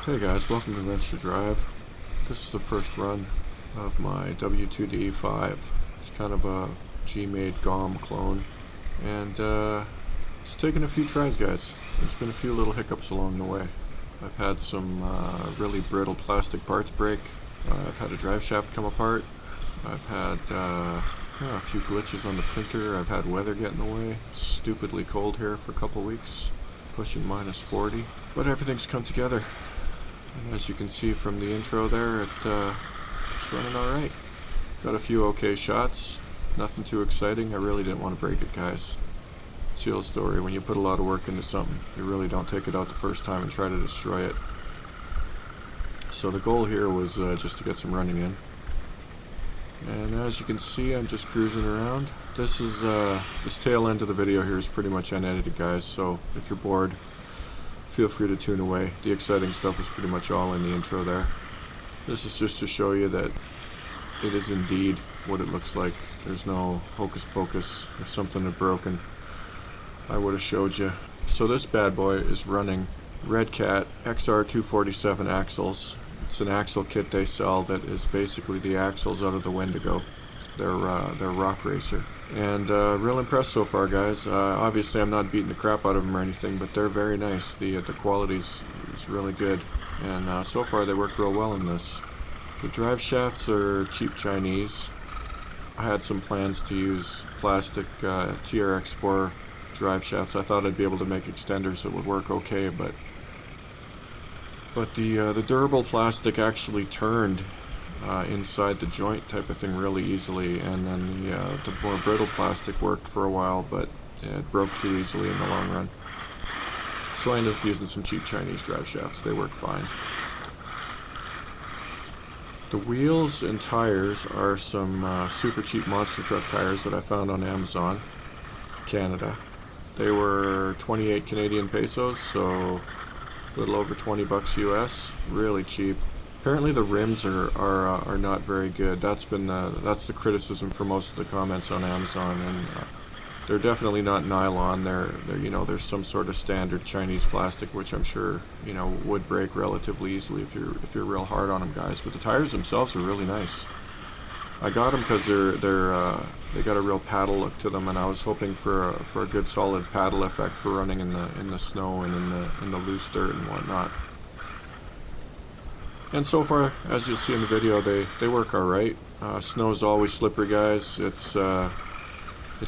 Hey guys, welcome to Venture Drive. This is the first run of my W2D-V. It's kind of a G-made GOM clone, and it's taken a few tries, guys. There's been a few little hiccups along the way. I've had some really brittle plastic parts break. I've had a drive shaft come apart. I've had a few glitches on the printer. I've had weather get in the way. Stupidly cold here for a couple weeks, pushing -40. But everything's come together. And as you can see from the intro there, it's running alright. Got a few okay shots, nothing too exciting. I really didn't want to break it, guys. It's the old story, when you put a lot of work into something, you really don't take it out the first time and try to destroy it. So the goal here was just to get some running in. And as you can see, I'm just cruising around. This tail end of the video here is pretty much unedited, guys, so if you're bored, feel free to tune away. The exciting stuff is pretty much all in the intro there. This is just to show you that it is indeed what it looks like. There's no hocus pocus. If something had broken, I would have showed you. So this bad boy is running Redcat XR247 axles. It's an axle kit they sell that is basically the axles out of the Wendigo. They're rock racer. And real impressed so far, guys. Obviously I'm not beating the crap out of them or anything, but they're very nice. The quality is really good, and so far they work real well in this. The drive shafts are cheap Chinese. I had some plans to use plastic TRX4 drive shafts. I thought I'd be able to make extenders that would work okay, but the durable plastic actually turned inside the joint type of thing really easily, and then the more brittle plastic worked for a while, but it broke too easily in the long run. So I ended up using some cheap Chinese drive shafts. They work fine. The wheels and tires are some super cheap monster truck tires that I found on Amazon, Canada. They were 28 Canadian pesos, so a little over 20 bucks US. Really cheap. Apparently the rims are not very good. That's the criticism for most of the comments on Amazon, and they're definitely not nylon. There's some sort of standard Chinese plastic, which I'm sure would break relatively easily if you're real hard on them, guys. But the tires themselves are really nice. I got them because they got a real paddle look to them, and I was hoping for a good solid paddle effect for running in the snow and in the loose dirt and whatnot. And so far, as you'll see in the video, they work alright. Snow is always slippery, guys. It's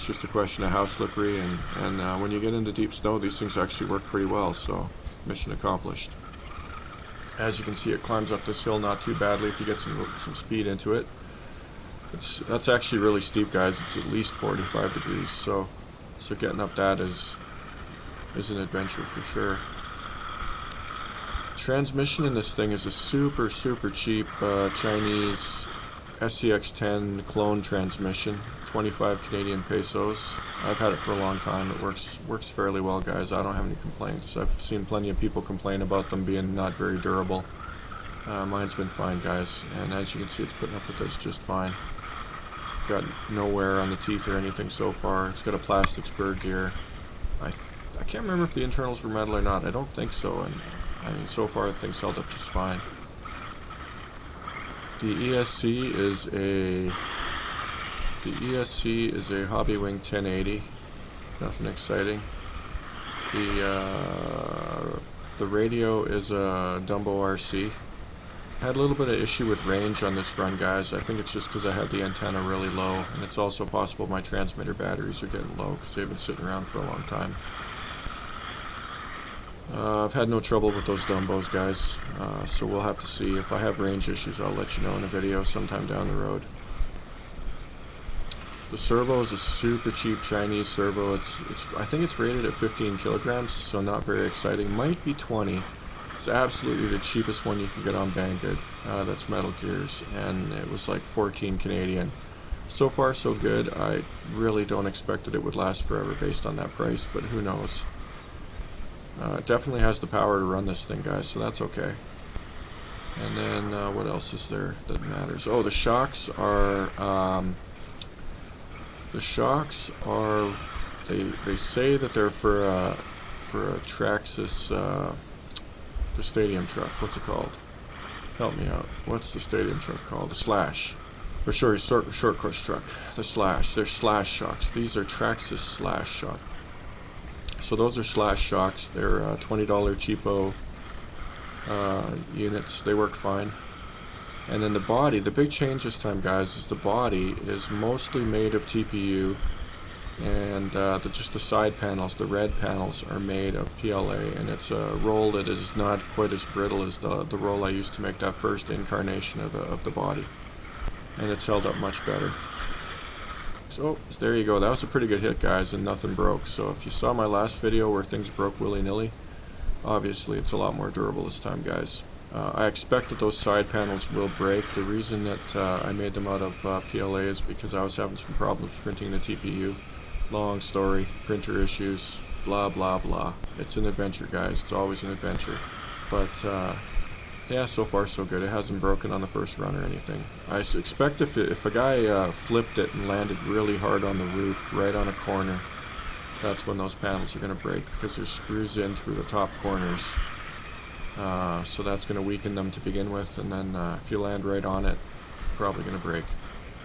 just a question of how slippery, and when you get into deep snow, these things actually work pretty well, so mission accomplished. As you can see, it climbs up this hill not too badly if you get some speed into it. That's actually really steep, guys. It's at least 45 degrees, so getting up that is an adventure for sure. Transmission in this thing is a super cheap Chinese SCX10 clone transmission, 25 Canadian pesos. I've had it for a long time. It works fairly well, guys. I don't have any complaints. I've seen plenty of people complain about them being not very durable. Mine's been fine, guys, and as you can see, it's putting up with this just fine. Got no wear on the teeth or anything so far. It's got a plastic spur gear. I can't remember if the internals were metal or not. I don't think so, and I mean, so far the thing's held up just fine. The ESC is a Hobby Wing 1080. Nothing exciting. The radio is a Dumbo RC. I had a little bit of issue with range on this run, guys. I think it's just because I had the antenna really low, and it's also possible my transmitter batteries are getting low because they've been sitting around for a long time. I've had no trouble with those Dumbos, guys, so we'll have to see. If I have range issues, I'll let you know in a video sometime down the road. The Servo is a super cheap Chinese servo. I think it's rated at 15 kilograms, so not very exciting. Might be 20. It's absolutely the cheapest one you can get on Banggood. That's Metal Gears, and it was like 14 Canadian. So far, so good. I really don't expect that it would last forever based on that price, but who knows. It definitely has the power to run this thing, guys, so that's okay. And then what else is there that matters? Oh, the shocks are they say that they're for a Traxxas the stadium truck. What's it called? Help me out. What's the stadium truck called? The Slash. Or sorry, short course truck. The Slash. They're Slash shocks. These are Traxxas Slash shock. So those are Slash shocks. They're $20 cheapo units. They work fine. And then the body, the big change this time, guys, is the body is mostly made of TPU, and just the side panels, the red panels, are made of PLA, and it's a roll that is not quite as brittle as the roll I used to make that first incarnation of the body, and it's held up much better. So there you go. That was a pretty good hit, guys, and nothing broke. So if you saw my last video where things broke willy-nilly, obviously it's a lot more durable this time, guys. I expect that those side panels will break. The reason that I made them out of PLA is because I was having some problems printing the TPU. Long story, printer issues, blah blah blah. It's an adventure, guys. It's always an adventure. But yeah, so far so good. It hasn't broken on the first run or anything. I expect if a guy flipped it and landed really hard on the roof, right on a corner, that's when those panels are going to break, because there's screws in through the top corners. So that's going to weaken them to begin with, and then if you land right on it, probably going to break.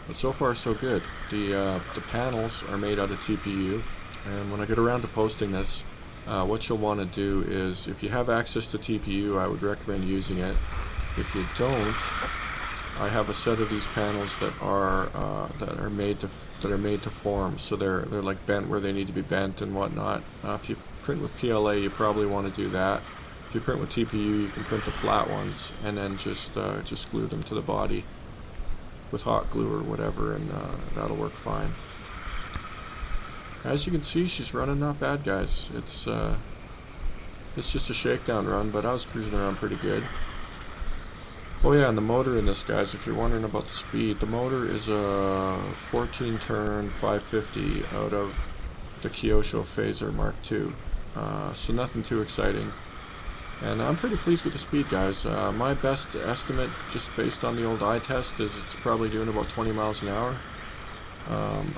But so far so good. The panels are made out of TPU, and when I get around to posting this, what you'll want to do is, if you have access to TPU, I would recommend using it. If you don't, I have a set of these panels that are made to form, so they're like bent where they need to be bent and whatnot. If you print with PLA, you probably want to do that. If you print with TPU, you can print the flat ones and then just glue them to the body with hot glue or whatever, and that'll work fine. As you can see, she's running not bad, guys. It's just a shakedown run, but I was cruising around pretty good. Oh yeah, and the motor in this, guys, if you're wondering about the speed, the motor is a 14-turn 550 out of the Kyosho Phaser Mark II. So nothing too exciting. And I'm pretty pleased with the speed, guys. My best estimate, just based on the old eye test, is it's probably doing about 20 miles an hour.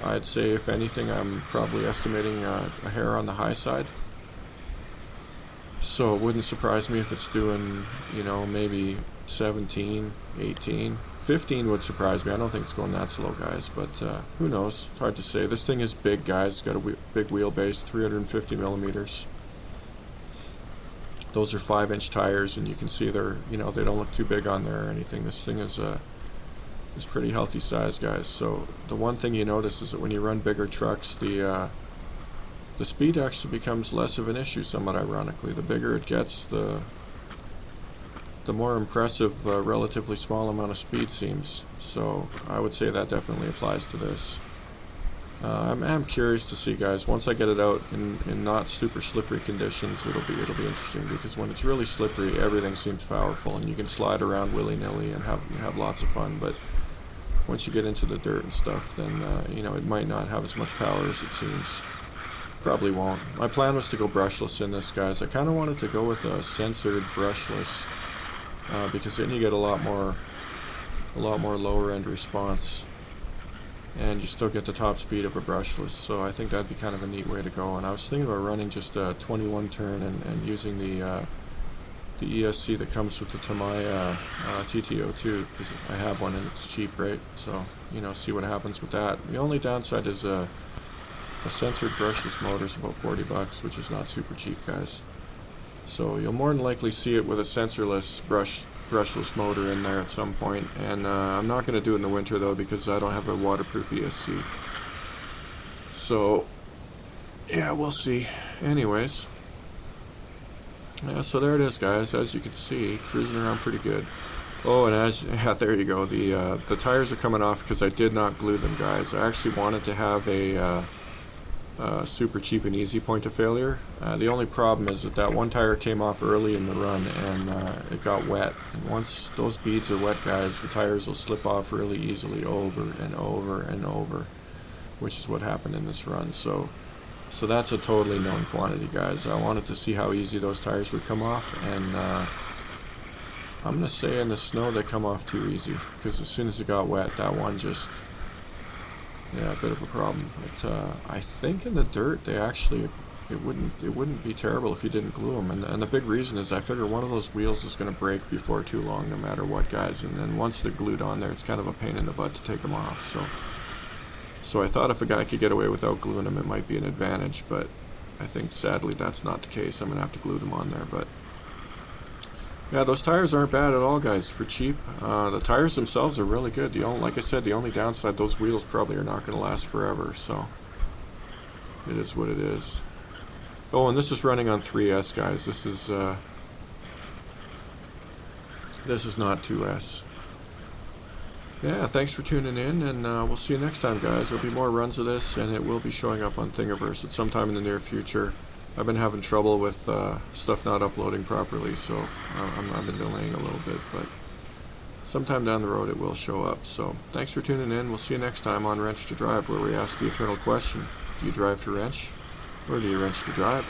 I'd say, if anything, I'm probably estimating a hair on the high side. So it wouldn't surprise me if it's doing, you know, maybe 17, 18. 15 would surprise me. I don't think it's going that slow, guys, but who knows? It's hard to say. This thing is big, guys. It's got a big wheelbase, 350 millimeters. Those are 5-inch tires, and you can see they're, you know, they don't look too big on there or anything. This thing is pretty healthy size, guys. So the one thing you notice is that when you run bigger trucks, the speed actually becomes less of an issue, somewhat ironically. The bigger it gets, the more impressive a relatively small amount of speed seems. So I would say that definitely applies to this. I'm curious to see, guys. Once I get it out in not super slippery conditions, it'll be interesting, because when it's really slippery, everything seems powerful, and you can slide around willy-nilly and have lots of fun. But once you get into the dirt and stuff, then you know, it might not have as much power as it seems. Probably won't. My plan was to go brushless in this, guys. I kind of wanted to go with a censored brushless, because then you get a lot more lower end response, and you still get the top speed of a brushless. So I think that'd be kind of a neat way to go. And I was thinking about running just a 21 turn and using the ESC that comes with the Tamiya TT02, because I have one and it's cheap, right? So, you know, see what happens with that. The only downside is a censored brushless motor is about $40, which is not super cheap, guys. So you'll more than likely see it with a sensorless brushless motor in there at some point, and I'm not going to do it in the winter though, because I don't have a waterproof ESC. So yeah, we'll see. Anyways, yeah, so there it is, guys. As you can see, cruising around pretty good. Oh, and there you go. The tires are coming off because I did not glue them, guys. I actually wanted to have a super cheap and easy point of failure. The only problem is that one tire came off early in the run, and it got wet. And once those beads are wet, guys, the tires will slip off really easily over and over and over, which is what happened in this run. So that's a totally known quantity, guys. I wanted to see how easy those tires would come off, and I'm going to say in the snow they come off too easy, because as soon as it got wet, that one just, yeah, a bit of a problem. But I think in the dirt they actually it wouldn't be terrible if you didn't glue them. And the big reason is I figure one of those wheels is going to break before too long, no matter what, guys. And then once they're glued on there, it's kind of a pain in the butt to take them off. So I thought if a guy could get away without gluing them, it might be an advantage. But I think sadly that's not the case. I'm going to have to glue them on there. But yeah, those tires aren't bad at all, guys, for cheap. The tires themselves are really good. Like I said, the only downside, those wheels probably are not going to last forever. So it is what it is. Oh, and this is running on 3S, guys. This is not 2S. Yeah, thanks for tuning in, and we'll see you next time, guys. There'll be more runs of this, and it will be showing up on Thingiverse at some time in the near future. I've been having trouble with stuff not uploading properly, so I've been delaying a little bit, but sometime down the road it will show up. So thanks for tuning in. We'll see you next time on Wrench to Drive, where we ask the eternal question: do you drive to wrench, or do you wrench to drive?